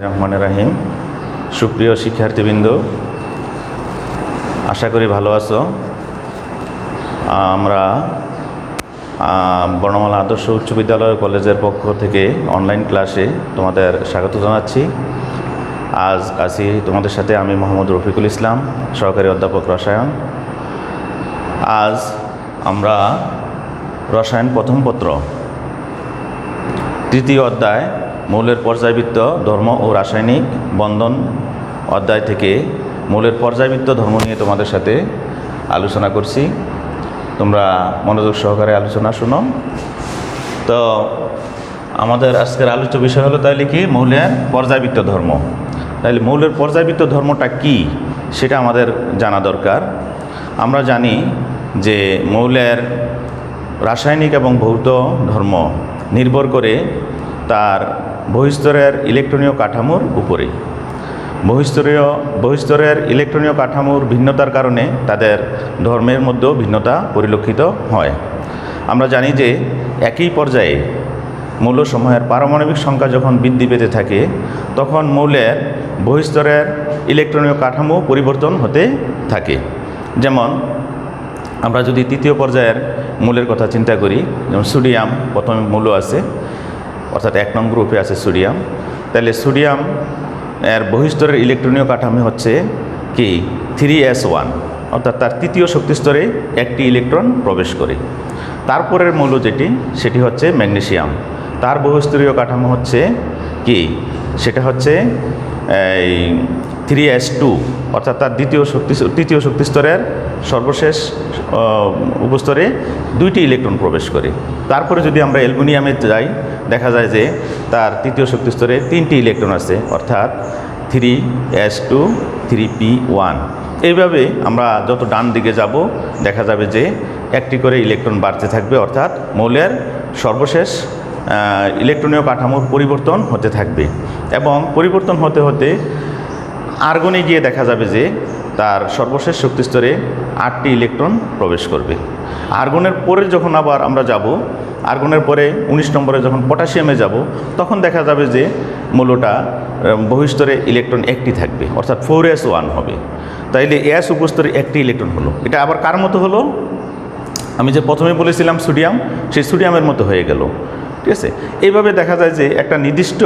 রহমানির রহিম। সুপ্রিয় শিক্ষার্থীবৃন্দ, আশা করি ভালো আছো। আমরা বর্ণমালা আদর্শ উচ্চ বিদ্যালয় কলেজের পক্ষ থেকে অনলাইন ক্লাসে তোমাদের স্বাগত জানাচ্ছি। আজ আছি তোমাদের সাথে আমি মোহাম্মদ রফিকুল ইসলাম, সহকারী অধ্যাপক রসায়ন। আজ আমরা রসায়ন প্রথম পত্র তৃতীয় অধ্যায় মৌলের পর্যায়বৃত্ত ধর্ম ও রাসায়নিক বন্ধন অধ্যায় থেকে মৌলের পর্যায়বৃত্ত ধর্ম নিয়ে তোমাদের সাথে আলোচনা করছি। তোমরা মনোযোগ সহকারে আলোচনা শুনো। তো আমাদের আজকের আলোচ্য বিষয় হলো তাইলে কি, মৌলের পর্যায়বৃত্ত ধর্ম। তাইলে মৌলের পর্যায়বৃত্ত ধর্মটা কি সেটা আমাদের জানা দরকার। আমরা জানি যে মৌলের রাসায়নিক এবং ভৌত ধর্ম নির্ভর করে তার বহিস্তরের ইলেকট্রনীয় কাঠামোর উপরে। বহিস্তরের ইলেকট্রনীয় কাঠামোর ভিন্নতার কারণে তাদের ধর্মের মধ্যেও ভিন্নতা পরিলক্ষিত হয়। আমরা জানি যে একই পর্যায়ে মৌলসমূহের পারমাণবিক সংখ্যা যখন বৃদ্ধি পেতে থাকে তখন মৌলের বহিস্তরের ইলেকট্রনীয় কাঠামো পরিবর্তন হতে থাকে। যেমন আমরা যদি তৃতীয় পর্যায়ের মৌলের কথা চিন্তা করি, যেমন সোডিয়াম প্রথম মৌল আছে, অর্থাৎ 1 নং গ্রুপে আছে সোডিয়াম। তাহলে সোডিয়াম এর বহিস্তরের ইলেকট্রনীয় কাঠামো হচ্ছে কি 3s1, অর্থাৎ তার তৃতীয় শক্তিস্তরে একটি ইলেকট্রন প্রবেশ করে। তারপরের মৌল সেটি হচ্ছে ম্যাগনেসিয়াম। তার বহিস্তরীয় কাঠামো হচ্ছে সেটা হচ্ছে এই 3s2, অর্থাৎ তার তৃতীয় শক্তিস্তরের সর্বশেষ উপস্তরে 2টি ইলেকট্রন প্রবেশ করে। তারপরে যদি আমরা অ্যালুমিনিয়ামে যাই, দেখা যায় যে তার তৃতীয় শক্তিস্তরে 3টি ইলেকট্রন আছে, অর্থাৎ 3s2 3p1। এইভাবে আমরা যত ডান দিকে যাব দেখা যাবে যে একটি করে ইলেকট্রন বাড়তে থাকবে, অর্থাৎ মৌলের সর্বশেষ ইলেকট্রনীয় কাঠামোর পরিবর্তন হতে থাকবে। এবং পরিবর্তন হতে হতে আর্গনে গিয়ে দেখা যাবে যে তার সর্বশেষ শক্তিস্তরে 8টি ইলেকট্রন প্রবেশ করবে। আর্গনের পরে যখন আবার আমরা যাব, আর্গনের পরে 19 নম্বরে যখন পটাশিয়ামে যাব, তখন দেখা যাবে যে মৌলটা বহিস্তরে ইলেকট্রন একটি থাকবে, অর্থাৎ 4s1 হবে। তাইলে s উপস্তরে একটি ইলেকট্রন হলো। এটা আবার কার মতো হলো? আমি যে প্রথমে বলেছিলাম সোডিয়াম, সেই সোডিয়ামের মতো হয়ে গেল। ঠিক আছে, এইভাবে দেখা যায় যে একটা নির্দিষ্ট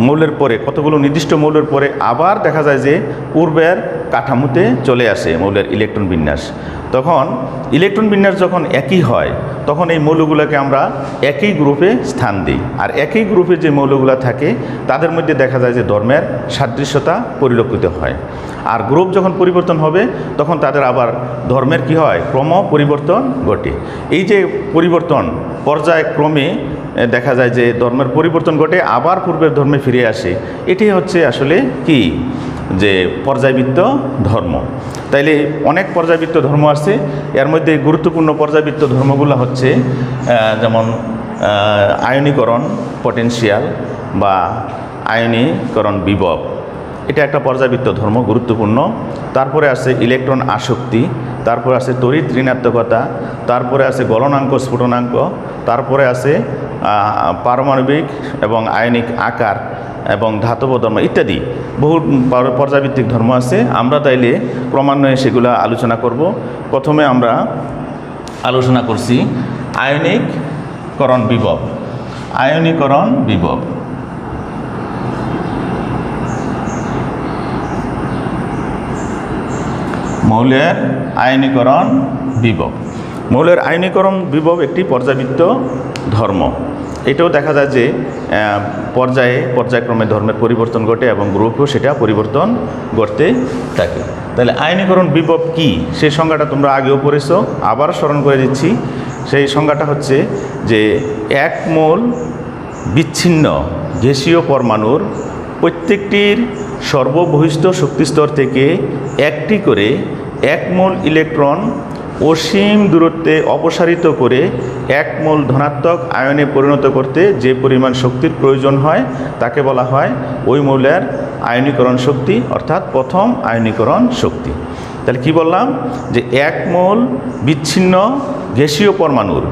মৌলের পরে, কতগুলো নির্দিষ্ট মৌলের পরে আবার দেখা যায় যে পূর্বের কাঠামোতে চলে আসে মৌলের ইলেকট্রন বিন্যাস। তখন ইলেকট্রন বিন্যাস যখন একই হয় তখন এই মৌলগুলোকে আমরা একই গ্রুপে স্থান দিই। আর একই গ্রুপে যে মৌলগুলো থাকে তাদের মধ্যে দেখা যায় যে ধর্মের সাদৃশ্যতা পরিলক্ষিত হয়। আর গ্রুপ যখন পরিবর্তন হবে তখন তাদের আবার ধর্মের কি হয়, ক্রম পরিবর্তন ঘটে। এই যে পরিবর্তন পর্যায়ক্রমে দেখা যায় যে ধর্মের পরিবর্তন ঘটে, আবার পূর্বের ধর্মে ফিরে আসে। এটি হচ্ছে আসলে কি, যে পর্যায়বৃত্ত ধর্ম। তাইলে অনেক পর্যায়বৃত্ত ধর্ম আছে। এর মধ্যে গুরুত্বপূর্ণ পর্যায়বৃত্ত ধর্মগুলো হচ্ছে যেমন আয়নীকরণ পটেনশিয়াল বা আয়নীকরণ বিভব, এটা একটা পর্যায়বৃত্ত ধর্ম, গুরুত্বপূর্ণ। তারপরে আছে ইলেকট্রন আসক্তি, তারপরে আছে তড়িৎ ঋণাত্মকতা, তারপরে আছে গলনাঙ্ক স্ফুটনাঙ্ক, তারপরে আছে পারমাণবিক এবং আয়নিক আকার এবং ধাতব ধর্ম ইত্যাদি বহু পর্যায়ভিত্তিক ধর্ম আছে। আমরা তাইলে ক্রমান্বয়ে সেগুলো আলোচনা করব। প্রথমে আমরা আলোচনা করছি আয়নীকরণ বিভব। আয়নীকরণ বিভব মৌলের আয়নীকরণ বিভব। মৌলের আয়নীকরণ বিভব একটি পর্যায়বৃত্ত ধর্ম। এটাও দেখা যায় যে পর্যায়ক্রমে ধর্মের পরিবর্তন ঘটে এবং গ্রুপও সেটা পরিবর্তন ঘটতে থাকে। তাহলে আয়নীকরণ বিভব কি, সেই সংজ্ঞাটা তোমরা আগেও পড়েছো, আবার স্মরণ করে দিচ্ছি। সেই সংজ্ঞাটা হচ্ছে যে এক মোল বিচ্ছিন্ন গ্যাসীয় পরমাণুর প্রত্যেকটির সর্ববহিষ্ঠ শক্তিস্তর থেকে একটি করে 1 মোল ইলেকট্রন অসীম দূরত্বে অপসারিত করে 1 মোল ধনাত্মক আয়নে পরিণত করতে যে পরিমাণ শক্তির প্রয়োজন হয় তাকে বলা হয় ওই মৌলের আয়নীকরণ শক্তি, অর্থাৎ প্রথম আয়নীকরণ শক্তি। তাহলে কি বললাম, যে 1 মোল বিচ্ছিন্ন গ্যাসীয় পরমাণুর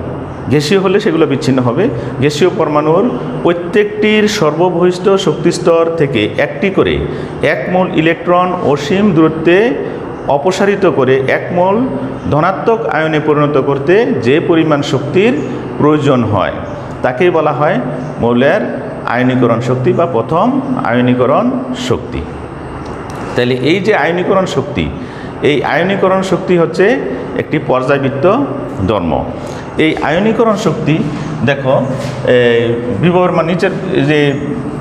গ্যাসীয় হলে সেগুলো বিচ্ছিন্ন হবে। গ্যাসীয় পরমাণুর প্রত্যেকটির সর্ববহিষ্ঠ শক্তিস্তর থেকে একটি করে 1 মোল ইলেকট্রন অসীম দূরত্বে অপসারিত করে 1 মোল ধনাত্মক আয়নে পরিণত করতে যে পরিমাণ শক্তির প্রয়োজন হয় তাকেই বলা হয় মৌলের আয়নীকরণ শক্তি বা প্রথম আয়নীকরণ শক্তি। তাহলে এই যে আয়নীকরণ শক্তি, এই আয়নীকরণ শক্তি হচ্ছে একটি পর্যায়বৃত্ত ধর্ম। এই আয়নীকরণ শক্তি দেখো বিভবের মান নিচের যে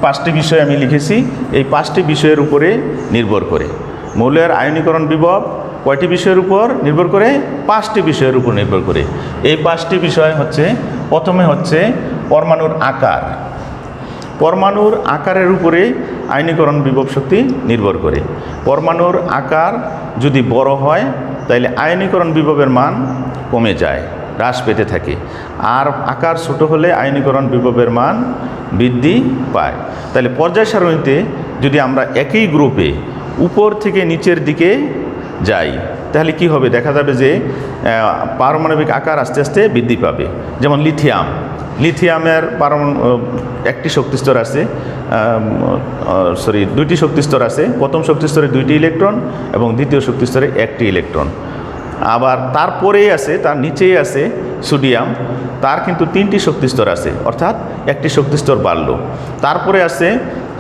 5টি বিষয় আমি লিখেছি, এই 5টি বিষয়ের উপরে নির্ভর করে। মৌলের আয়নীকরণ বিভব কয়টি বিষয়ের উপর নির্ভর করে? 5টি বিষয়ের উপর নির্ভর করে। এই 5টি বিষয় হচ্ছে, প্রথমে হচ্ছে পরমাণুর আকার। পরমাণুর আকারের উপরে আয়নীকরণ বিভব শক্তি নির্ভর করে। পরমাণুর আকার যদি বড় হয় তাহলে আয়নীকরণ বিভবের মান কমে যায়, হ্রাস পেতে থাকে। আর আকার ছোট হলে আয়নীকরণ বিভবের মান বৃদ্ধি পায়। তাহলে পর্যায় সারণীতে যদি আমরা একই গ্রুপে উপর থেকে নিচের দিকে যাই তাহলে কি হবে? দেখা যাবে যে পারমাণবিক আকার আস্তে আস্তে বৃদ্ধি পাবে। যেমন লিথিয়াম, লিথিয়ামের একটি শক্তিস্তর আছে, দুইটি শক্তিস্তর আছে। প্রথম শক্তিস্তরে 2টি ইলেকট্রন এবং দ্বিতীয় শক্তিস্তরে 1টি ইলেকট্রন। আবার তারপরেই আছে, তার নিচেই আছে সোডিয়াম, তার কিন্তু 3টি শক্তিস্তর আছে, অর্থাৎ একটি শক্তিস্তর বাড়ল। তারপরে আছে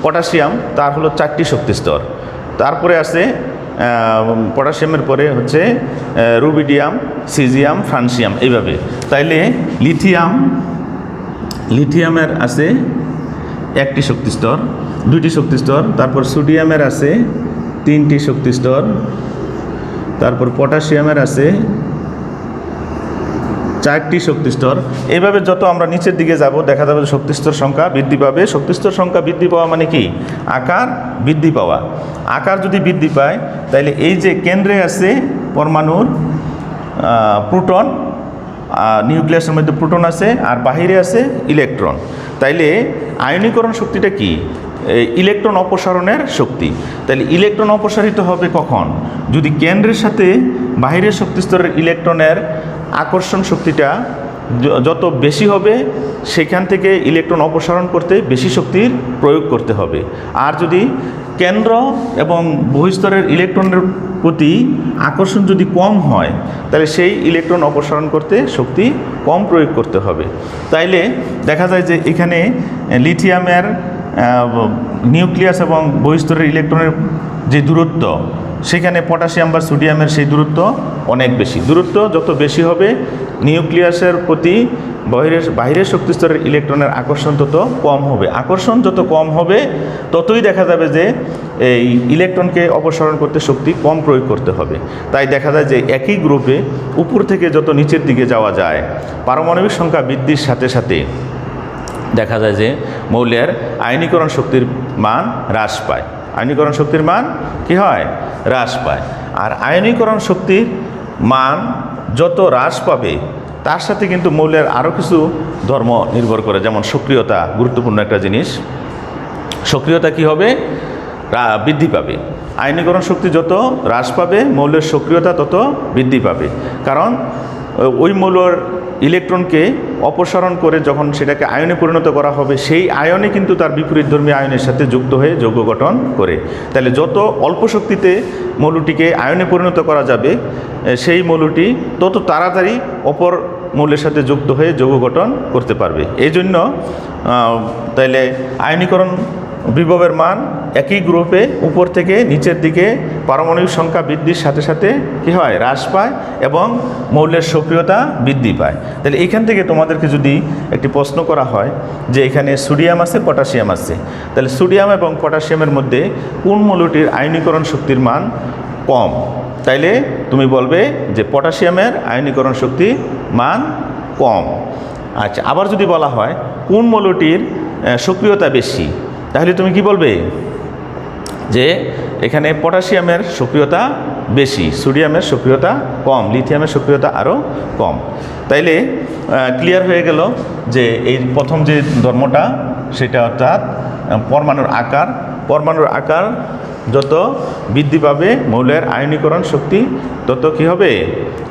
পটাশিয়াম, তার হলো 4টি শক্তিস্তর। তারপরে আছে পটাশিয়ামের পরে হচ্ছে রুবিডিয়াম, সিজিয়াম, ফ্রান্সিয়াম, এইভাবে। তাইলে লিথিয়ামের আছে 1টি শক্তিস্তর, 2টি শক্তিস্তর। তারপর সোডিয়ামের আছে 3টি শক্তিস্তর। তারপর পটাশিয়ামের আছে 4টি শক্তিস্তর। এইভাবে যত আমরা নিচের দিকে যাব দেখা যাবে শক্তিস্তর সংখ্যা বৃদ্ধি পাবে। শক্তিস্তর সংখ্যা বৃদ্ধি পাওয়া মানে কি? আকার বৃদ্ধি পাওয়া। আকার যদি বৃদ্ধি পায় তাহলে এই যে কেন্দ্রে আছে পরমাণুর প্রোটন, নিউক্লিয়াসের মধ্যে প্রোটন আছে আর বাহিরে আছে ইলেকট্রন। তাইলে আয়নীকরণ শক্তিটা কি? ইলেকট্রন অপসারণের শক্তি। তাহলে ইলেকট্রন অপসারিত হবে কখন? যদি কেন্দ্রের সাথে বাহিরের শক্তিস্তরের ইলেকট্রনের আকর্ষণ শক্তিটা যত বেশি হবে সেখান থেকে ইলেকট্রন অপসারণ করতে বেশি শক্তির প্রয়োগ করতে হবে। আর যদি কেন্দ্র এবং বহিস্তরের ইলেকট্রনের প্রতি আকর্ষণ যদি কম হয় তাহলে সেই ইলেকট্রন অপসারণ করতে শক্তি কম প্রয়োগ করতে হবে। তাইলে দেখা যায় যে এখানে লিথিয়ামের নিউক্লিয়াস এবং বহিস্তরের ইলেকট্রনের যে দূরত্ব, সেখানে পটাশিয়াম বা সোডিয়ামের সেই দূরত্ব অনেক বেশি। দূরত্ব যত বেশি হবে নিউক্লিয়াসের প্রতি বাহিরের শক্তিস্তরের ইলেকট্রনের আকর্ষণ তত কম হবে। আকর্ষণ যত কম হবে ততই দেখা যাবে যে এই ইলেকট্রনকে অপসারণ করতে শক্তি কম প্রয়োগ করতে হবে। তাই দেখা যায় যে একই গ্রুপে উপর থেকে যত নিচের দিকে যাওয়া যায় পারমাণবিক সংখ্যা বৃদ্ধির সাথে সাথে দেখা যায় যে মৌলের আয়নীকরণ শক্তির মান হ্রাস পায়। আয়নীকরণ শক্তির মান কি হয়? হ্রাস পায়। আর আয়নীকরণ শক্তির মান যত হ্রাস পাবে তার সাথে কিন্তু মৌলের আরও কিছু ধর্ম নির্ভর করে। যেমন সক্রিয়তা, গুরুত্বপূর্ণ একটা জিনিস। সক্রিয়তা কি হবে? বৃদ্ধি পাবে। আয়নীকরণ শক্তি যত হ্রাস পাবে মৌলের সক্রিয়তা তত বৃদ্ধি পাবে। কারণ ওই মৌলের ইলেকট্রনকে অপসারণ করে যখন সেটাকে আয়নে পরিণত করা হবে সেই আয়নে কিন্তু তার বিপরীতধর্মী আয়নের সাথে যুক্ত হয়ে যৌগ গঠন করে। তাহলে যত অল্প শক্তিতে মৌলটিকে আয়নে পরিণত করা যাবে সেই মৌলটি তত তাড়াতাড়ি অপর মৌলের সাথে যুক্ত হয়ে যৌগ গঠন করতে পারবে। এই জন্য তাইলে আয়নীকরণ বিভবের মান একই গ্রুপে উপর থেকে নিচের দিকে পারমাণবিক সংখ্যা বৃদ্ধির সাথে সাথে কী হয়? হ্রাস পায় এবং মৌলের সক্রিয়তা বৃদ্ধি পায়। তাহলে এইখান থেকে তোমাদেরকে যদি একটি প্রশ্ন করা হয় যে এখানে সোডিয়াম আছে, পটাশিয়াম আছে, তাহলে সোডিয়াম এবং পটাশিয়ামের মধ্যে কোন মৌলটির আয়নীকরণ শক্তির মান কম? তাইলে তুমি বলবে যে পটাশিয়ামের আয়নীকরণ শক্তি মান কম। আচ্ছা, আবার যদি বলা হয় কোন মৌলটির সক্রিয়তা বেশি, তাহলে তুমি কি বলবে? যে এখানে পটাশিয়ামের সক্রিয়তা বেশি, সোডিয়ামের সক্রিয়তা কম, লিথিয়ামের সক্রিয়তা আরও কম। তাইলে ক্লিয়ার হয়ে গেল যে এই প্রথম যে ধর্মটা সেটা অর্থাৎ পরমাণুর আকার। পরমাণুর আকার যত বৃদ্ধি পাবে মৌলের আয়নীকরণ শক্তি তত কী হবে,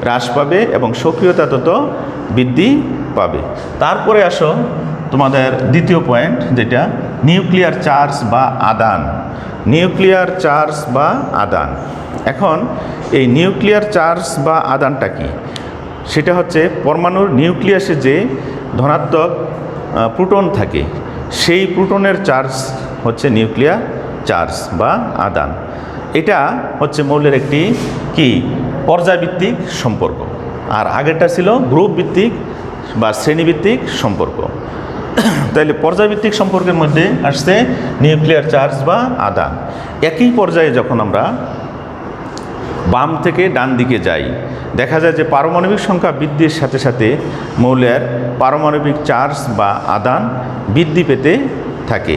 হ্রাস পাবে এবং সক্রিয়তা তত বৃদ্ধি পাবে। তারপরে আসো তোমাদের দ্বিতীয় পয়েন্ট, যেটা নিউক্লিয়ার চার্জ বা আদান। নিউক্লিয়ার চার্জ বা আদান। এখন এই নিউক্লিয়ার চার্জ বা আদানটা কি? সেটা হচ্ছে পরমাণুর নিউক্লিয়াসে যে ধনাত্মক প্রোটন থাকে, সেই প্রোটনের চার্জ হচ্ছে নিউক্লিয়ার চার্জ বা আদান। এটা হচ্ছে মৌলের একটি কি পর্যায়ভিত্তিক সম্পর্ক, আর আগেরটা ছিল গ্রুপ ভিত্তিক বা শ্রেণীভিত্তিক সম্পর্ক। তাইলে পর্যায়ভিত্তিক সম্পর্কের মধ্যে আসছে নিউক্লিয়ার চার্জ বা আদান। একই পর্যায়ে যখন আমরা বাম থেকে ডান দিকে যাই, দেখা যায় যে পারমাণবিক সংখ্যা বৃদ্ধির সাথে সাথে মৌলের পারমাণবিক চার্জ বা আদান বৃদ্ধি পেতে থাকে,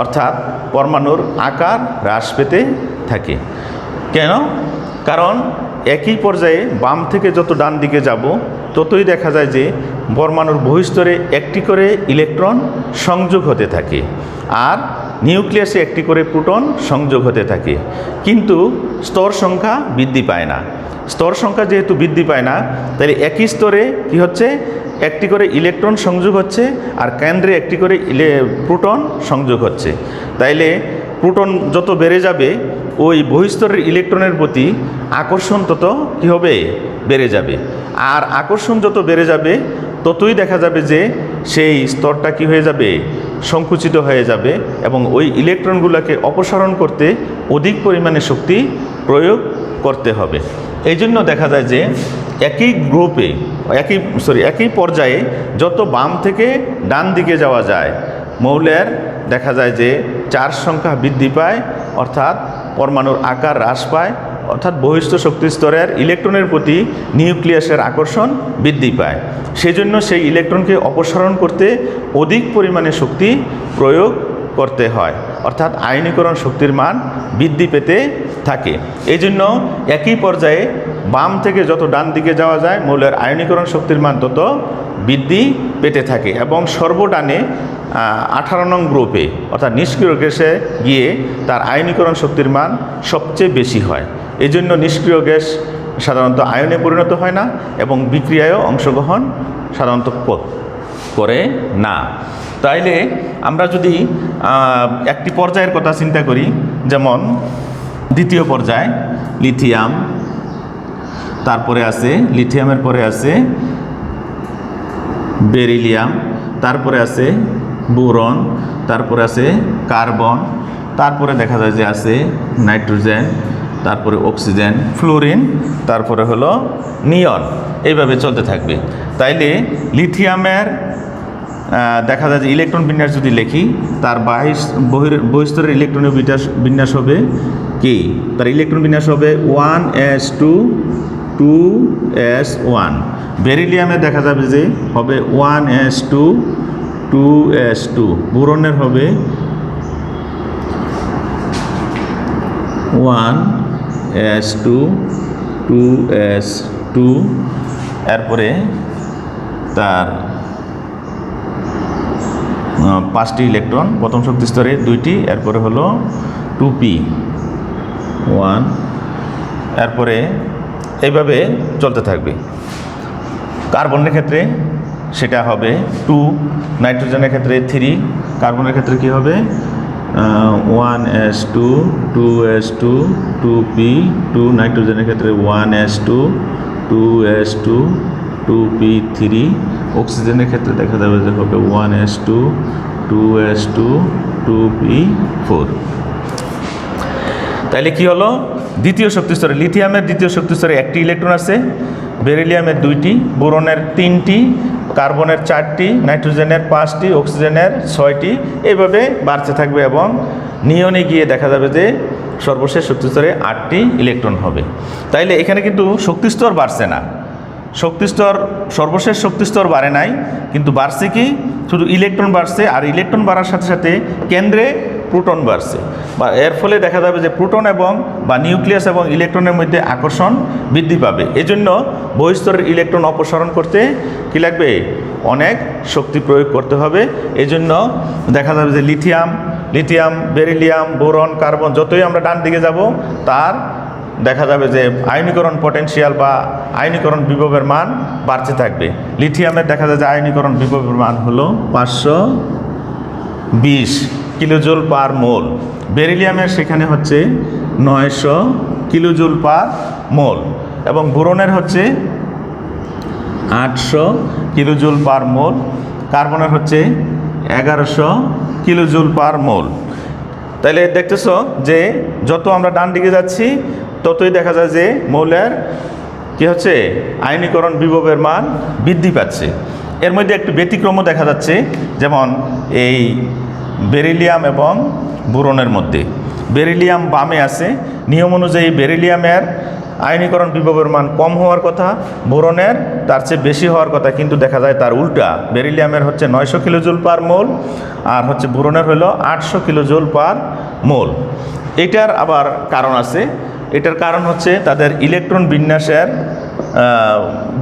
অর্থাৎ পরমাণুর আকার হ্রাস পেতে থাকে। কেন? কারণ একই পর্যায়ে বাম থেকে যত ডান দিকে যাব ততই দেখা যায় যে পরমাণুর বহিঃস্তরে একটি করে ইলেকট্রন সংযোগ হতে থাকে, আর নিউক্লিয়াসে একটি করে প্রোটন সংযোগ হতে থাকে, কিন্তু স্তর সংখ্যা বৃদ্ধি পায় না। স্তর সংখ্যা যেহেতু বৃদ্ধি পায় না, তাহলে একই স্তরে কি হচ্ছে, একটি করে ইলেকট্রন সংযোগ হচ্ছে আর কেন্দ্রে একটি করে প্রোটন সংযোগ হচ্ছে। তাইলে প্রোটন যত বেড়ে যাবে ওই বহিঃস্তরের ইলেকট্রনের প্রতি আকর্ষণ তত কী হবে, বেড়ে যাবে। আর আকর্ষণ যত বেড়ে যাবে ততই দেখা যাবে যে সেই স্তরটা কি হয়ে যাবে, সংকুচিত হয়ে যাবে এবং ওই ইলেকট্রনগুলোকে অপসারণ করতে অধিক পরিমাণে শক্তি প্রয়োগ করতে হবে। এই জন্য দেখা যায় যে একই গ্রুপে একই পর্যায়ে যত বাম থেকে ডান দিকে যাওয়া যায় মৌলের দেখা যায় যে চার্জ সংখ্যা বৃদ্ধি পায়, অর্থাৎ পরমাণুর আকার হ্রাস পায়, অর্থাৎ বহিস্থ শক্তি স্তরের ইলেকট্রনের প্রতি নিউক্লিয়াসের আকর্ষণ বৃদ্ধি পায়। সেজন্য সেই ইলেকট্রনকে অপসারণ করতে অধিক পরিমাণে শক্তি প্রয়োগ করতে হয়, অর্থাৎ আয়নীকরণ শক্তির মান বৃদ্ধি পেতে থাকে। এই জন্য একই পর্যায়ে বাম থেকে যত ডান দিকে যাওয়া যায় মৌলের আয়নীকরণ শক্তির মান তত বৃদ্ধি পেতে থাকে এবং সর্বডানে 18 নং গ্রুপে অর্থাৎ নিষ্ক্রিয় গ্যাসে গিয়ে তার আয়নীকরণ শক্তির মান সবচেয়ে বেশি হয়। এই জন্য নিষ্ক্রিয় গ্যাস সাধারণত আয়নে পরিণত হয় না এবং বিক্রিয়ায়ও অংশগ্রহণ সাধারণত করে না। তাইলে আমরা যদি একটি পর্যায়ের কথা চিন্তা করি, যেমন দ্বিতীয় পর্যায় লিথিয়াম, তারপরে আছে লিথিয়ামের পরে আছে বেরিলিয়াম, তারপরে আছে বোরন, তারপরে আছে কার্বন, তারপরে দেখা যায় যে আছে নাইট্রোজেন, তারপরে অক্সিজেন, ফ্লোরিন, তারপরে হলো নিয়ন। এইভাবে চলতে থাকবে। তাইলে লিথিয়ামের দেখা যায় যে ইলেকট্রন বিন্যাস যদি লিখি, তার বহিঃস্তরের ইলেকট্রনীয় বিন্যাস হবে কি, তার ইলেকট্রন বিন্যাস হবে 1s2 2s1। বেরিলিয়ামে দেখা যাবে যে হবে 1s2 2s2। বোরনের হবে 1s2 2s2। এরপরে তার 5টি ইলেকট্রন, প্রথম শক্তি স্তরে 2টি, এরপরে হলো 2p1। এরপরে এইভাবে চলতে থাকবে। কার্বনের ক্ষেত্রে সেটা হবে 2, নাইট্রোজেনের ক্ষেত্রে 3, কার্বনের ক্ষেত্রে কি হবে 1s2 2s2 2p2, নাইট্রোজেনের ক্ষেত্রে 1s2 2s2 2p3, অক্সিজেনের ক্ষেত্রে দেখা যাবে যে হবে 1s2 2s2 2p4। তাইলে কি হলো, দ্বিতীয় শক্তি স্তরে লিথিয়ামের দ্বিতীয় শক্তি স্তরে একটি ইলেকট্রন আছে, বেরিলিয়ামের 2টি, বোরনের 3টি, কার্বনের 4টি, নাইট্রোজেনের 5টি, অক্সিজেনের 6টি, এইভাবে বাড়তে থাকবে এবং নিয়নে গিয়ে দেখা যাবে যে সর্বশেষ শক্তি স্তরে 8টি ইলেকট্রন হবে। তাইলে এখানে কিন্তু শক্তিস্তর বাড়ছে না, শক্তিস্তর সর্বশেষ শক্তিস্তর বাড়ে নাই, কিন্তু বাড়ছে কি শুধু ইলেকট্রন বাড়ছে, আর ইলেকট্রন বাড়ার সাথে সাথে কেন্দ্রে প্রোটন বাড়ছে, বা এর ফলে দেখা যাবে যে প্রোটন এবং বা নিউক্লিয়াস এবং ইলেকট্রনের মধ্যে আকর্ষণ বৃদ্ধি পাবে। এজন্য বহিঃস্তরের ইলেকট্রন অপসারণ করতে কি লাগবে, অনেক শক্তি প্রয়োগ করতে হবে। এজন্য দেখা যাবে যে লিথিয়াম, বেরিলিয়াম, বোরন, কার্বন, যতই আমরা ডান দিকে যাব তার দেখা যাবে যে আয়নীকরণ পটেনশিয়াল বা আয়নীকরণ বিভবের মান বাড়তে থাকবে। লিথিয়ামের দেখা যায় যে আয়নীকরণ বিভবের মান হলো 520 কিলোজুল পার মোল। বেরিলিয়ামের সেখানে হচ্ছে 900 কিলোজুল পার মোল এবং বোরনের হচ্ছে 800 কিলোজুল পার মোল। কার্বনের হচ্ছে 1100 কিলোজুল পার মোল। তাহলে দেখতেছ যে যত আমরা ডান দিকে যাচ্ছি ততই দেখা যায় যে মৌলের কি হচ্ছে আয়নীকরণ বিভবের মান বৃদ্ধি পাচ্ছে। এর মধ্যে একটু ব্যতিক্রমও দেখা যাচ্ছে, যেমন এই বেরিলিয়াম এবং বোরনের মধ্যে। বেরিলিয়াম বামে আছে, নিয়ম অনুযায়ী বেরিলিয়ামের আয়নীকরণ বিভবের মান কম হওয়ার কথা, বোরনের তার চেয়ে বেশি হওয়ার কথা, কিন্তু দেখা যায় তার উল্টা। বেরিলিয়ামের হচ্ছে 900 কিলোজুল পার মোল আর হচ্ছে বোরনের হলো 800 কিলোজুল পার মোল। এটার আবার কারণ আছে। এটার কারণ হচ্ছে তাদের ইলেকট্রন বিন্যাসের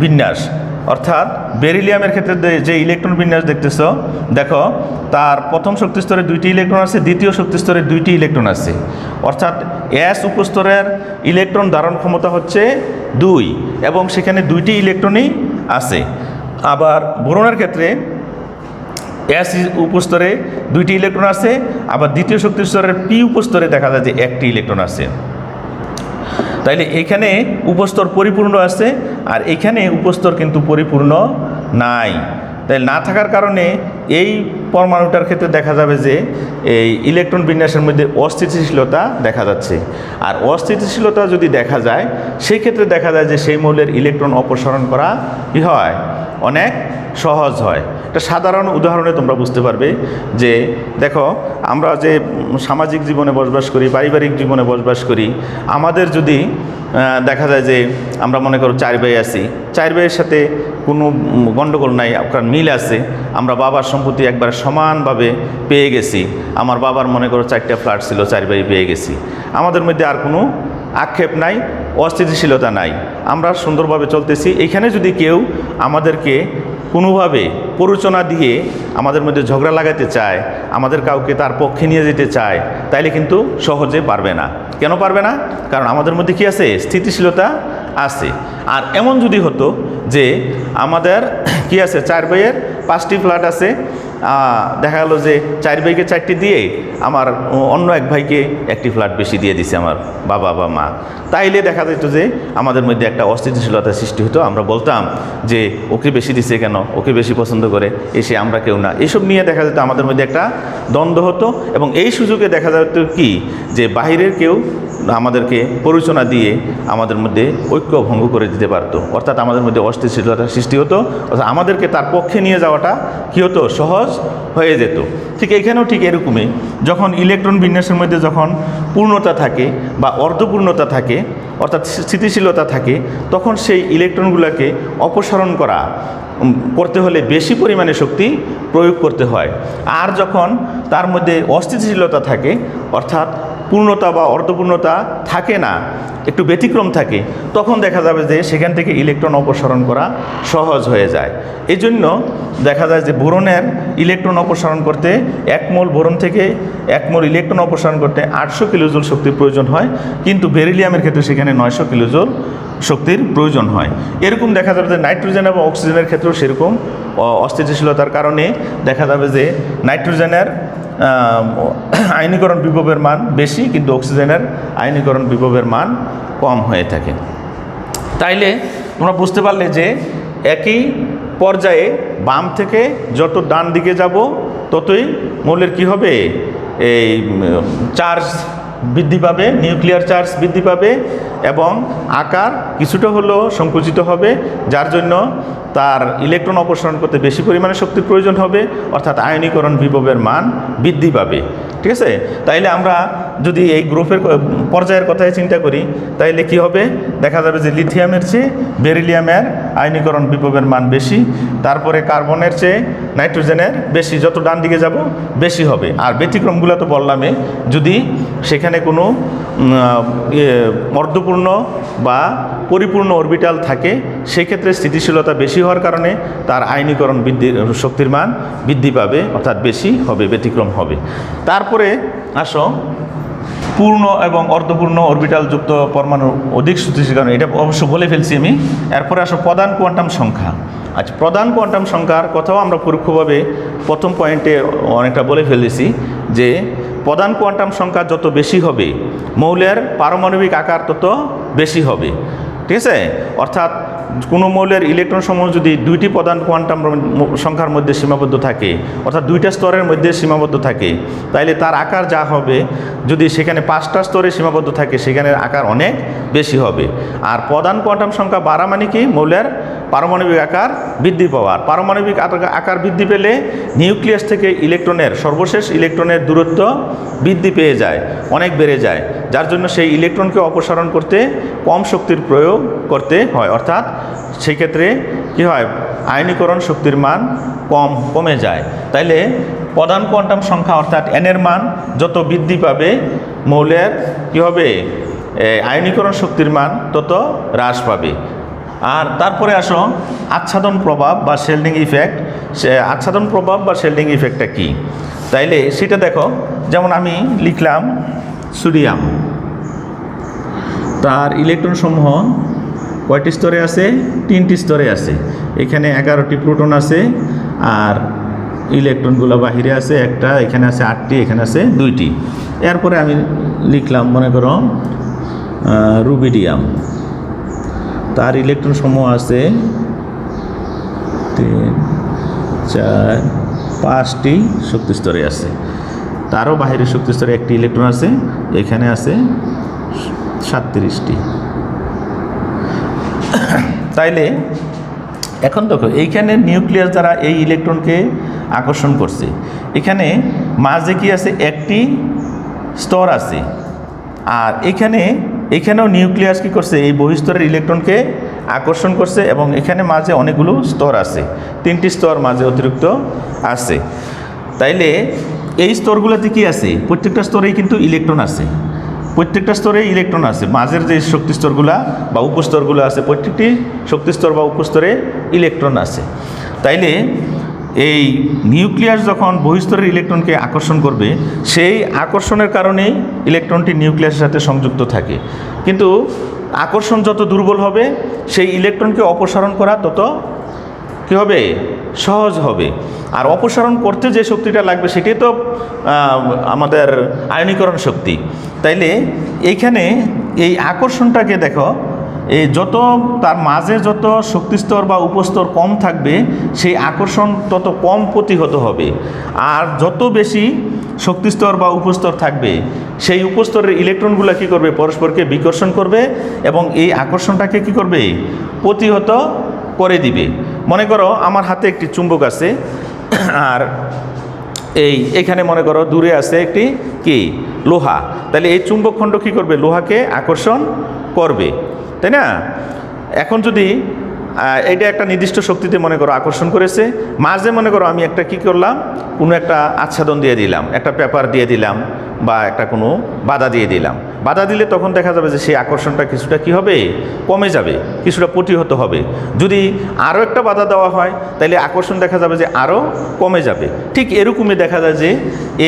বিন্যাস। অর্থাৎ বেরিলিয়ামের ক্ষেত্রে যে ইলেকট্রন বিন্যাস দেখতেছ, দেখো তার প্রথম শক্তি স্তরে 2টি ইলেকট্রন আছে, দ্বিতীয় শক্তি স্তরে 2টি ইলেকট্রন আছে। অর্থাৎ এস উপস্তরের ইলেকট্রন ধারণ ক্ষমতা হচ্ছে 2 এবং সেখানে 2টি ইলেকট্রনই আছে। আবার বোরনের ক্ষেত্রে এস উপস্তরে 2টি ইলেকট্রন আছে, আবার দ্বিতীয় শক্তি স্তরের পি উপস্তরে দেখা যায় যে 1টি ইলেকট্রন আছে। তাইলে এখানে উপস্তর পরিপূর্ণ আছে আর এখানে উপস্তর কিন্তু পরিপূর্ণ নাই। তাই না থাকার কারণে এই পরমাণুটার ক্ষেত্রে দেখা যাবে যে এই ইলেকট্রন বিন্যাসের মধ্যে অস্থিতিশীলতা দেখা যাচ্ছে। আর অস্থিতিশীলতা যদি দেখা যায় সেই ক্ষেত্রে দেখা যায় যে সেই মৌলের ইলেকট্রন অপসারণ করা কি হয়, অনেক সহজ হয়। একটা সাধারণ উদাহরণে তোমরা বুঝতে পারবে যে দেখো আমরা যে সামাজিক জীবনে বসবাস করি, পারিবারিক জীবনে বসবাস করি, আমাদের যদি দেখা যায় যে আমরা মনে করো 4 ভাই আছি, 4 ভাইয়ের সাথে কোনো গণ্ডগোল নাই, আপনার মিল আছে। আমরা বাবার সম্পত্তি একবার সমানভাবে পেয়ে গেছি। আমার বাবার মনে করো 4টা ফ্ল্যাট ছিল, 4 ভাই পেয়ে গেছি। আমাদের মধ্যে আর কোনো আক্ষেপ নাই, অস্থিতিশীলতা নাই, আমরা সুন্দরভাবে চলতেছি। এখানে যদি কেউ আমাদেরকে কোনোভাবে প্ররোচনা দিয়ে আমাদের মধ্যে ঝগড়া লাগাতে চায়, আমাদের কাউকে তার পক্ষে নিয়ে যেতে চায়, তাইলে কিন্তু সহজে পারবে না। কেন পারবে না? কারণ আমাদের মধ্যে কি আছে, স্থিতিশীলতা আছে। আর এমন যদি হতো যে আমাদের কি আছে, 4 ভাইয়ের 5টি ফ্ল্যাট আছে, দেখা গেল যে 4 ভাইকে 4টি দিয়ে আমার অন্য এক ভাইকে 1টি ফ্ল্যাট বেশি দিয়ে দিছে আমার বাবা বা মা, তাইলে দেখা যেত যে আমাদের মধ্যে একটা অস্থিতিশীলতার সৃষ্টি হতো। আমরা বলতাম যে ওকে বেশি দিছে কেন, ওকে বেশি পছন্দ করে, এসে আমরা কেউ না, এসব নিয়ে দেখা যেত আমাদের মধ্যে একটা দ্বন্দ্ব হতো। এবং এই সুযোগে দেখা যেত কি যে বাহিরের কেউ আমাদেরকে প্ররোচনা দিয়ে আমাদের মধ্যে ঐক্য ভঙ্গ করে দিতে পারতো, অর্থাৎ আমাদের মধ্যে অস্থিতিশীলতার সৃষ্টি হতো, অর্থাৎ আমাদেরকে তার পক্ষে নিয়ে যাওয়াটা কী হতো, সহজ হয়ে যেত। ঠিক এখানেও ঠিক এরকমই, যখন ইলেকট্রন বিন্যাসের মধ্যে যখন পূর্ণতা থাকে বা অর্ধপূর্ণতা থাকে, অর্থাৎ স্থিতিশীলতা থাকে, তখন সেই ইলেকট্রনগুলোকে অপসারণ করতে হলে বেশি পরিমাণে শক্তি প্রয়োগ করতে হয়। আর যখন তার মধ্যে অস্থিতিশীলতা থাকে, অর্থাৎ পূর্ণতা বা অর্ধপূর্ণতা থাকে না, একটু ব্যতিক্রম থাকে, তখন দেখা যাবে যে সেখান থেকে ইলেকট্রন অপসারণ করা সহজ হয়ে যায়। এই জন্য দেখা যায় যে বোরনের ইলেকট্রন অপসারণ করতে 1 মোল বোরন থেকে 1 মোল ইলেকট্রন অপসারণ করতে 800 কিলোজুল শক্তির প্রয়োজন হয়, কিন্তু বেরিলিয়ামের ক্ষেত্রে সেখানে 900 কিলোজুল শক্তির প্রয়োজন হয়। এরকম দেখা যাবে যে নাইট্রোজেন এবং অক্সিজেনের ক্ষেত্রেও সেরকম অস্থিতিশীলতার কারণে দেখা যাবে যে নাইট্রোজেনের আয়নীকরণ বিভবের মান বেশি, কিন্তু অক্সিজেনের আয়নীকরণ বিভবের মান কম হয়ে থাকে। তাইলে তোমরা বুঝতে পারলে যে একই পর্যায়ে বাম থেকে যত ডান দিকে যাব ততই মৌলের কি হবে, এই চার্জ বৃদ্ধি পাবে, নিউক্লিয়ার চার্জ বৃদ্ধি পাবে এবং আকার কিছুটা হলেও সংকুচিত হবে, যার জন্য তার ইলেকট্রন অপসারণ করতে বেশি পরিমাণে শক্তির প্রয়োজন হবে, অর্থাৎ আয়নীকরণ বিভবের মান বৃদ্ধি পাবে। ঠিক আছে, তাইলে আমরা যদি এই গ্রুপের পর্যায়ের কথাই চিন্তা করি, তাইলে কি হবে, দেখা যাবে যে লিথিয়ামের চেয়ে বেরিলিয়ামের আয়নীকরণ বিভবের মান বেশি, তারপরে কার্বনের চেয়ে নাইট্রোজেনের বেশি, যত ডান দিকে যাব বেশি হবে। আর ব্যতিক্রমগুলো তো বললামই, যদি সেখানে কোনো অর্ধপূর্ণ বা পরিপূর্ণ অরবিটাল থাকে, সেক্ষেত্রে স্থিতিশীলতা বেশি হওয়ার কারণে তার আয়নীকরণ শক্তির মান বৃদ্ধি পাবে, অর্থাৎ বেশি হবে, ব্যতিক্রম হবে। তারপরে আসো পূর্ণ এবং অর্ধপূর্ণ অরবিটাল যুক্ত পরমাণু অধিক স্থিতিশীল, কারণ এটা অবশ্য বলে ফেলছি আমি। এরপরে আসো প্রধান কোয়ান্টাম সংখ্যা। আচ্ছা, প্রধান কোয়ান্টাম সংখ্যার কথাও আমরা পরোক্ষভাবে প্রথম পয়েন্টে অনেকটা বলে ফেলেছি যে প্রধান কোয়ান্টাম সংখ্যা যত বেশি হবে মৌলের পারমাণবিক আকার তত বেশি হবে। ঠিক আছে, অর্থাৎ কোনো মৌলের ইলেকট্রন সমূহ যদি দুইটি প্রধান কোয়ান্টাম সংখ্যার মধ্যে সীমাবদ্ধ থাকে, অর্থাৎ দুইটা স্তরের মধ্যে সীমাবদ্ধ থাকে, তাইলে তার আকার যা হবে, যদি সেখানে 5টা স্তরে সীমাবদ্ধ থাকে সেখানে আকার অনেক বেশি হবে। আর প্রধান কোয়ান্টাম সংখ্যা বাড়া মানে কি, মৌলের পারমাণবিক আকার বৃদ্ধি পাওয়ার। পারমাণবিক আকার বৃদ্ধি পেলে নিউক্লিয়াস থেকে ইলেকট্রনের সর্বশেষ ইলেকট্রনের দূরত্ব বৃদ্ধি পেয়ে যায়, অনেক বেড়ে যায়, যার জন্য সেই ইলেকট্রনকে অপসারণ করতে কম শক্তির প্রয়োগ করতে হয়। অর্থাৎ সেই ক্ষেত্রে কী হয়, আয়নীকরণ শক্তির মান কমে যায়। তাইলে প্রধান কোয়ান্টাম সংখ্যা অর্থাৎ এনের মান যত বৃদ্ধি পাবে মৌলের কী হবে, আয়নীকরণ শক্তির মান তত হ্রাস পাবে। আর তারপরে আসো আচ্ছাদন প্রভাব বা শেল্ডিং ইফেক্ট। সে আচ্ছাদন প্রভাব বা শেল্ডিং ইফেক্টটা কী, তাইলে সেটা দেখো। যেমন আমি লিখলাম সোডিয়াম, তার ইলেকট্রন সমূহ কয়টি স্তরে আছে, 3টি স্তরে আছে। এখানে 11টি প্রোটন আছে, আর ইলেকট্রনগুলো বাহিরে আছে একটা, এখানে আছে 8টি, এখানে আছে 2টি। এরপরে আমি লিখলাম মনে করো রুবিডিয়াম, তার ইলেকট্রন সমূহ আছে 3, 4, 5টি শক্তি স্তরে আছে। তারও বাহিরের শক্তি স্তরে একটি ইলেকট্রন আছে, এখানে আছে 37টি। তাইলে এখন দেখো এইখানে নিউক্লিয়াস দ্বারা এই ইলেকট্রনকে আকর্ষণ করছে, এখানে মাঝে কি আছে, একটি স্তর আছে। আর এখানেও নিউক্লিয়াস কি করছে, এই বহিস্তরের ইলেকট্রনকে আকর্ষণ করছে, এবং এখানে মাঝে অনেকগুলো স্তর আছে, 3টি স্তর মাঝে অতিরিক্ত আছে। তাইলে এই স্তরগুলোতে কি আছে, প্রত্যেকটা স্তরেই কিন্তু ইলেকট্রন আছে, প্রত্যেকটা স্তরে ইলেকট্রন আছে। মাঝের যে শক্তিস্তরগুলা বা উপস্তরগুলো আছে, প্রত্যেকটি শক্তিস্তর বা উপস্তরে ইলেকট্রন আছে। তাইলে এই নিউক্লিয়াস যখন বহিস্তরের ইলেকট্রনকে আকর্ষণ করবে, সেই আকর্ষণের কারণেই ইলেকট্রনটি নিউক্লিয়াসের সাথে সংযুক্ত থাকে। কিন্তু আকর্ষণ যত দুর্বল হবে, সেই ইলেকট্রনকে অপসারণ করা তত কী হবে, সহজ হবে। আর অপসারণ করতে যে শক্তিটা লাগবে সেটাই তো আমাদের আয়নীকরণ শক্তি। তাইলে এইখানে এই আকর্ষণটাকে দেখো, এই যত তার মাঝে যত শক্তিস্তর বা উপস্তর কম থাকবে, সেই আকর্ষণ তত কম প্রতিহত হবে। আর যত বেশি শক্তিস্তর বা উপস্তর থাকবে, সেই উপস্তরের ইলেকট্রনগুলো কী করবে, পরস্পরকে বিকর্ষণ করবে, এবং এই আকর্ষণটাকে কী করবে, প্রতিহত করে দিবে। মনে করো আমার হাতে একটি চুম্বক আছে, আর এখানে মনে করো দূরে আছে একটি কি লোহা। তাহলে এই চুম্বক খণ্ড কী করবে, লোহাকে আকর্ষণ করবে, তাই না? এখন যদি এইটা একটা নির্দিষ্ট শক্তিতে মনে করো আকর্ষণ করেছে, মাঝে মনে করো আমি একটা কি করলাম, কোনো একটা আচ্ছাদন দিয়ে দিলাম, একটা পেপার দিয়ে দিলাম, বা একটা কোনো বাধা দিয়ে দিলাম। বাধা দিলে তখন দেখা যাবে যে সেই আকর্ষণটা কিছুটা কি হবে, কমে যাবে, কিছুটা প্রতিহত হবে। যদি আরও একটা বাধা দেওয়া হয়, তাহলে আকর্ষণ দেখা যাবে যে আরও কমে যাবে। ঠিক এরকমই দেখা যায় যে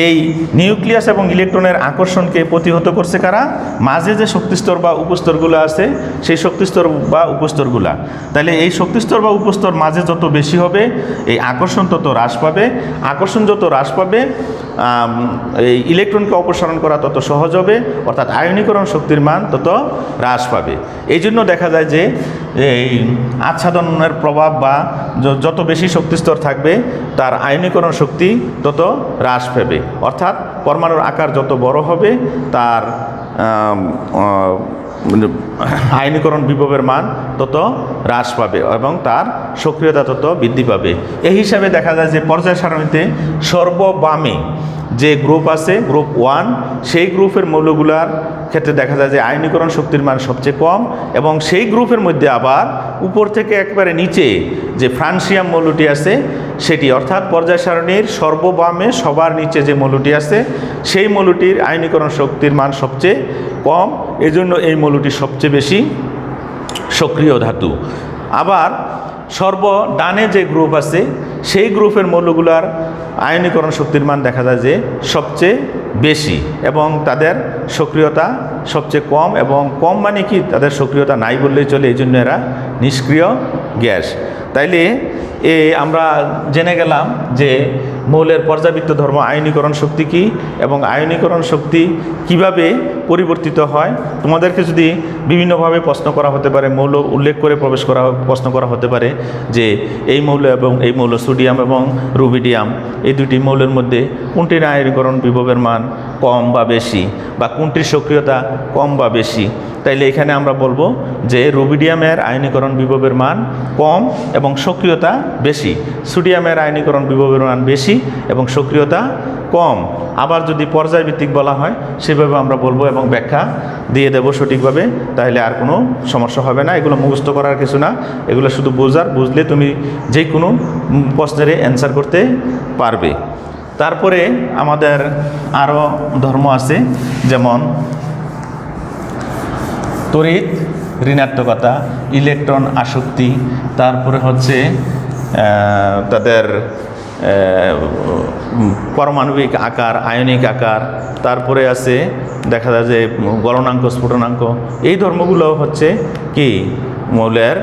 এই নিউক্লিয়াস এবং ইলেকট্রনের আকর্ষণকে প্রতিহত করছে কারা, মাঝে যে শক্তিস্তর বা উপস্তরগুলো আছে, সেই শক্তিস্তর বা উপস্তরগুলা। তাহলে এই শক্তিস্তর বা উপস্তর মাঝে যত বেশি হবে, এই আকর্ষণ তত হ্রাস পাবে। আকর্ষণ যত হ্রাস পাবে, এই ইলেকট্রনকে অপসারণ করা তত সহজ হবে, অর্থাৎ আয়নীকরণ শক্তির মান তত হ্রাস পাবে। এই জন্য দেখা যায় যে এই আচ্ছাদনের প্রভাব বা যত বেশি শক্তিস্তর থাকবে, তার আয়নীকরণ শক্তি তত হ্রাস পাবে। অর্থাৎ পরমাণুর আকার যত বড় হবে, তার আয়নীকরণ বিভবের মান তত হ্রাস পাবে, এবং তার সক্রিয়তা তত বৃদ্ধি পাবে। এই হিসাবে দেখা যায় যে পর্যায় সারণীতে সর্ববামে যে গ্রুপ আছে, গ্রুপ 1, সেই গ্রুপের মৌলগুলার ক্ষেত্রে দেখা যায় যে আয়নীকরণ শক্তির মান সবচেয়ে কম, এবং সেই গ্রুপের মধ্যে আবার উপর থেকে একবারে নিচে যে ফ্রান্সিয়াম মৌলটি আছে সেটি, অর্থাৎ পর্যায় সারণীর সর্ববামে সবার নিচে যে মৌলটি আছে, সেই মৌলটির আয়নীকরণ শক্তির মান সবচেয়ে কম। এজন্য এই মৌলটি সবচেয়ে বেশি সক্রিয় ধাতু। আবার সর্বডানে যে গ্রুপ আছে সেই গ্রুপের মৌলগুলার আয়নীকরণ শক্তির মান দেখা যায় যে সবচেয়ে বেশি এবং তাদের সক্রিয়তা সবচেয়ে কম, এবং কম মানে কি তাদের সক্রিয়তা নাই বললেই চলে, এই জন্য এরা নিষ্ক্রিয় গ্যাস। তাইলে আমরা জেনে গেলাম যে মৌলের পর্যাবৃত্ত ধর্ম আয়নীকরণ শক্তি কী এবং আয়নীকরণ শক্তি কিভাবে পরিবর্তিত হয়। তোমাদেরকে যদি বিভিন্নভাবে প্রশ্ন করা হতে পারে, মৌল উল্লেখ করে প্রশ্ন করা হতে পারে যে এই মৌল এবং এই মৌল সোডিয়াম এবং রুবিডিয়াম এই দুটি মৌলের মধ্যে কোনটির আয়নীকরণ বিভবের মান কম বা বেশি, বা কোনটির সক্রিয়তা কম বা বেশি। তাইলে এখানে আমরা বলবো যে রুবিডিয়ামের আয়নীকরণ বিভবের মান কম এবং সক্রিয়তা বেশি, সোডিয়ামের আয়নীকরণ বিভবের মান বেশি এবং সক্রিয়তা কম। আবার যদি পর্যায়ভিত্তিক বলা হয় সেভাবে আমরা বলবো এবং ব্যাখ্যা দিয়ে দেব সঠিকভাবে, তাহলে আর কোনো সমস্যা হবে না। এগুলো মুখস্থ করার কিছু না, এগুলো শুধু বুঝলে তুমি যে কোনো প্রশ্নের অ্যান্সার করতে পারবে। তারপরে আমাদের আরও ধর্ম আছে, যেমন তড়িৎ ঋণাত্মকতা, ইলেকট্রন আসক্তি, তারপরে হচ্ছে তাদের পারমাণবিক আকার, আয়নিক আকার, তারপরে আছে দেখা যায় যে গলনাঙ্ক, স্ফুটনাঙ্ক। এই ধর্মগুলো হচ্ছে কি মৌলের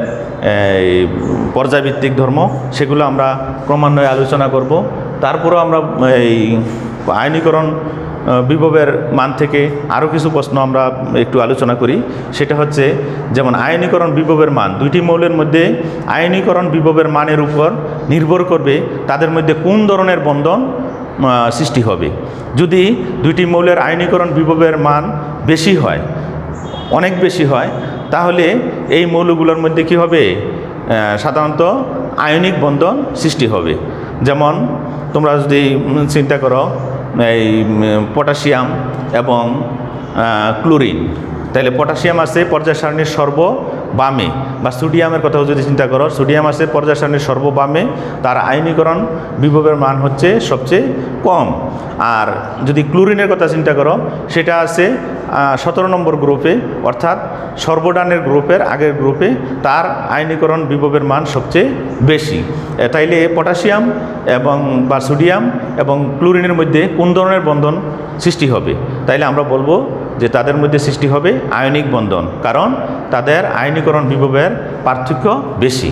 পর্যায়ভিত্তিক ধর্ম, সেগুলো আমরা ক্রমান্বয়ে আলোচনা করব। তারপরেও আমরা এই আয়নীকরণ বিভবের মান থেকে আরও কিছু প্রশ্ন আমরা একটু আলোচনা করি। সেটা হচ্ছে যেমন আয়নীকরণ বিভবের মান, দুইটি মৌলের মধ্যে আয়নীকরণ বিভবের মানের উপর নির্ভর করবে তাদের মধ্যে কোন ধরনের বন্ধন সৃষ্টি হবে। যদি দুইটি মৌলের আয়নীকরণ বিভবের মান বেশি হয়, অনেক বেশি হয়, তাহলে এই মৌলগুলোর মধ্যে কি হবে, সাধারণত আয়নিক বন্ধন সৃষ্টি হবে। যেমন তোমরা যদি চিন্তা করো এই পটাশিয়াম এবং ক্লোরিন, তাহলে পটাশিয়াম আছে পর্যায় সারণীর সর্ববামে, বা সোডিয়ামের কথাও যদি চিন্তা করো, সোডিয়াম আছে পর্যায় সারণীর সর্ববামে, তার আয়নীকরণ বিভবের মান হচ্ছে সবচেয়ে কম। আর যদি ক্লোরিনের কথা চিন্তা করো, সেটা আছে 17 নম্বর গ্রুপে, অর্থাৎ সর্বডানের গ্রুপের আগের গ্রুপে, তার আয়নীকরণ বিভবের মান সবচেয়ে বেশি। তাইলে পটাশিয়াম এবং বা সোডিয়াম এবং ক্লোরিনের মধ্যে কোন ধরনের বন্ধন সৃষ্টি হবে, তাইলে আমরা বলবো যে তাদের মধ্যে সৃষ্টি হবে আয়নিক বন্ধন, কারণ তাদের আয়নীকরণ বিভবের পার্থক্য বেশি।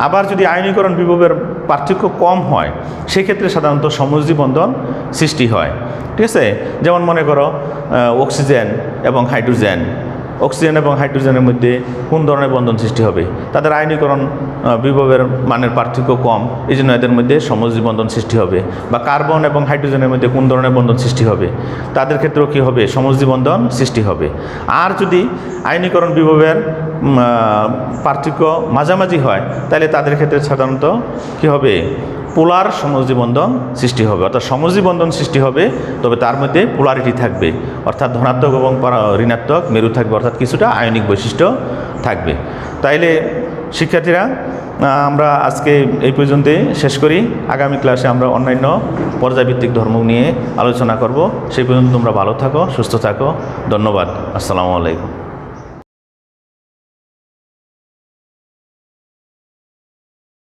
আবার যদি আয়নীকরণ বিভবের পার্থক্য কম হয়, সেক্ষেত্রে সাধারণত সমযোজী বন্ধন সৃষ্টি হয়। ঠিক আছে, যেমন মনে করো অক্সিজেন এবং হাইড্রোজেন, অক্সিজেন এবং হাইড্রোজেনের মধ্যে কোন ধরনের বন্ধন সৃষ্টি হবে, তাদের আয়নীকরণ বিভবের মানের পার্থক্য কম, এই জন্য এদের মধ্যে সমযোজী বন্ধন সৃষ্টি হবে। বা কার্বন এবং হাইড্রোজেনের মধ্যে কোন ধরনের বন্ধন সৃষ্টি হবে, তাদের ক্ষেত্রেও কী হবে, সমযোজী বন্ধন সৃষ্টি হবে। আর যদি আয়নীকরণ বিভবের পার্থক্য মাঝামাঝি হয়, তাহলে তাদের ক্ষেত্রে সাধারণত কী হবে, পোলার সমযোজী বন্ধন সৃষ্টি হবে। অর্থাৎ সমযোজী বন্ধন সৃষ্টি হবে, তবে তার মধ্যে পোলারিটি থাকবে, অর্থাৎ ধনাত্মক এবং ঋণাত্মক মেরু থাকবে, অর্থাৎ কিছুটা আয়নিক বৈশিষ্ট্য থাকবে। তাইলে শিক্ষার্থীরা, আমরা আজকে এই পর্যন্তই শেষ করি। আগামী ক্লাসে আমরা অন্যান্য পর্যায়ভিত্তিক ধর্ম নিয়ে আলোচনা করব। সেই পর্যন্ত তোমরা ভালো থাকো, সুস্থ থাকো। ধন্যবাদ। আসসালামু আলাইকুম।